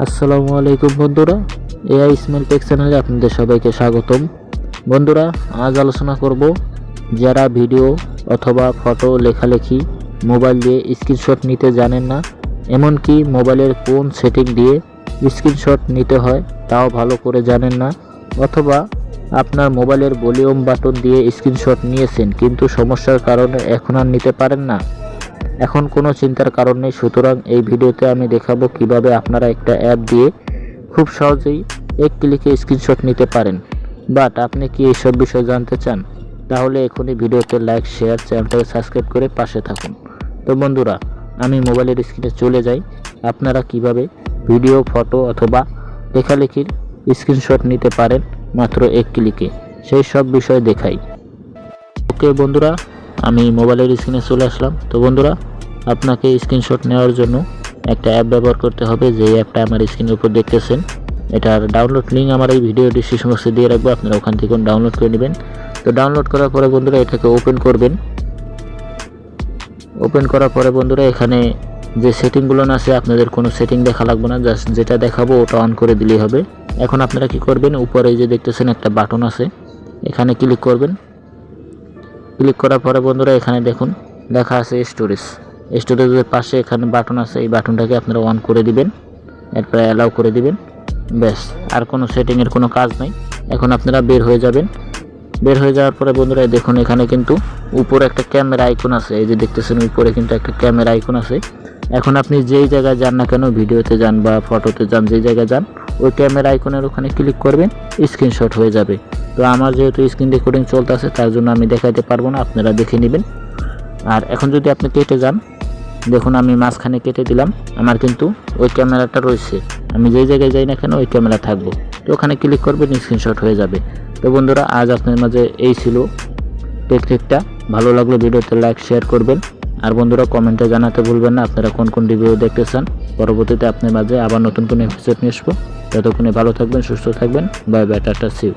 আসসালামু আলাইকুম বন্ধুরা, এআই ইসমাইল টেক চ্যানেলে আপনাদের সবাইকে স্বাগতম। বন্ধুরা, আজ আলোচনা করব যারা ভিডিও অথবা ফটো লেখালেখি মোবাইল দিয়ে স্ক্রিনশট নিতে জানেন না, এমনকি মোবাইলের কোন সেটিং দিয়ে স্ক্রিনশট নিতে হয় তাও ভালো করে জানেন না, অথবা আপনার মোবাইলের ভলিউম বাটন দিয়ে স্ক্রিনশট নিয়েছেন কিন্তু সমস্যার কারণে এখন আর নিতে পারেন না। এখন কোনো চিন্তার কারণ নেই, সুতরাং এই ভিডিওতে আমি দেখাবো কিভাবে আপনারা একটা অ্যাপ দিয়ে খুব সহজেই এক ক্লিকে স্ক্রিনশট নিতে পারেন। বাট আপনি কি এইসব বিষয় জানতে চান? তাহলে এখনই ভিডিওতে লাইক, শেয়ার, চ্যানেলটাকে সাবস্ক্রাইব করে পাশে থাকুন। তো বন্ধুরা, আমি মোবাইলের স্ক্রিনে চলে যাই। আপনারা কিভাবে ভিডিও, ফটো অথবা লেখালেখির স্ক্রিনশট নিতে পারেন মাত্র এক ক্লিকে, সেই সব বিষয় দেখাই। ওকে বন্ধুরা, আমি মোবাইলের স্ক্রিনে চলে আসলাম। তো বন্ধুরা, আপনাকে স্ক্রিনশট নেওয়ার জন্য একটা অ্যাপ ব্যবহার করতে হবে, যে অ্যাপটা আমার স্ক্রিনের উপর দেখতেছেন। এটার ডাউনলোড লিঙ্ক আমার এই ভিডিও ডিসক্রিপশন বক্সে দিয়ে রাখবো, আপনারা ওখান থেকে ডাউনলোড করে নেবেন। তো ডাউনলোড করার পরে বন্ধুরা এটাকে ওপেন করবেন। ওপেন করার পরে বন্ধুরা এখানে যে সেটিংগুলো আছে, আপনাদের কোনো সেটিং দেখা লাগবে না, জাস্ট যেটা দেখাবো ওটা অন করে দিলেই হবে। এখন আপনারা কি করবেন, উপরে যে দেখতেছেন একটা বাটন আছে, এখানে ক্লিক করবেন। ক্লিক করার পরে বন্ধুরা এখানে দেখুন লেখা আছে স্টোরেজের পাশে এখানে বাটন আছে, এই বাটনটাকে আপনারা অন করে দিবেন, এরপরে অ্যালাউ করে দিবেন। ব্যাস, আর কোনো সেটিংয়ের কোনো কাজ নাই। এখন আপনারা বের হয়ে যাবেন। বের হয়ে যাওয়ার পরে বন্ধুরা দেখুন এখানে কিন্তু উপরে একটা ক্যামেরা আইকন আছে, এই যে দেখতেছেন উপরে কিন্তু একটা ক্যামেরা আইকন আছে। এখন আপনি যেই জায়গায় যান না কেন, ভিডিওতে যান বা ফটোতে যান, যেই জায়গায় যান ওই ক্যামেরা আইকনের ওখানে ক্লিক করবেন, স্ক্রিনশট হয়ে যাবে। তো আমার যেহেতু স্ক্রিন রেকর্ডিং চলতেছে তার জন্য আমি দেখাইতে পারবো না, আপনারা দেখে নেবেন। আর এখন যদি আপনি কেটে যান, দেখুন আমি মাঝখানে কেটে দিলাম, আমার কিন্তু ওই ক্যামেরাটা রয়েছে, আমি যেই জায়গায় যাই না কেন ওই ক্যামেরা থাকবো। তো ওখানে ক্লিক করবেন, স্ক্রিনশট হয়ে যাবে। তো বন্ধুরা, আজ আপনার মাঝে এই ছিল টেকনিকটা। ভালো লাগলো ভিডিওতে লাইক, শেয়ার করবেন। আর বন্ধুরা, কমেন্টে জানাতে ভুলবেন না আপনারা কোন কোন ভিডিও দেখতে চান। পরবর্তীতে আপনার মাঝে আবার নতুন কোনো এপিসোড নিয়ে আসবো। ততক্ষণে ভালো থাকবেন, সুস্থ থাকবেন। Bye bye, tata, see you.